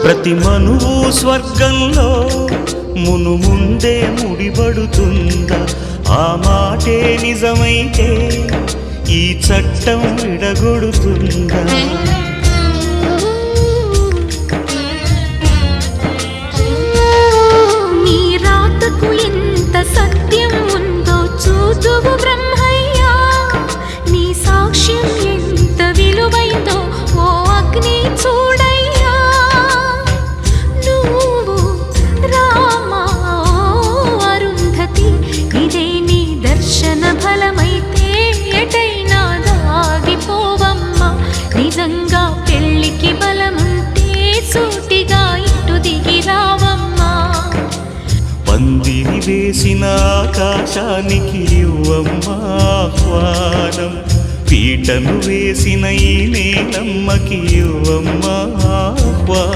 ప్రతి మనువు స్వర్గంలో మునుముందే ముడిపడుతుందా? ఆ మాటే నిజమైతే ఈ చట్టం విడగొడుతుందా? నీ రాతకు ఎంత సత్యం ఉందో చూదువు బ్రహ్మయ్యా, నీ సాక్ష్యం ఎంత విలువైందో ఓ అగ్ని చూడయ్యా. నువ్వు రామా అరుంధతి, ఇదే నీ దర్శన ఫలమైతే ఎటైనా దాగిపోవమ్మా. నిజంగా పెళ్ళికి బలముంటే సూటిగా ఇటు దిగి రావమ్మా. పందిరి వేసిన ఆకాశానికి ఇవ్వమ్మా ఆహ్వానం, పీటను వేసిన ఈ నేలమ్మకి ఇవ్వమ్మా ఆహ్వానం.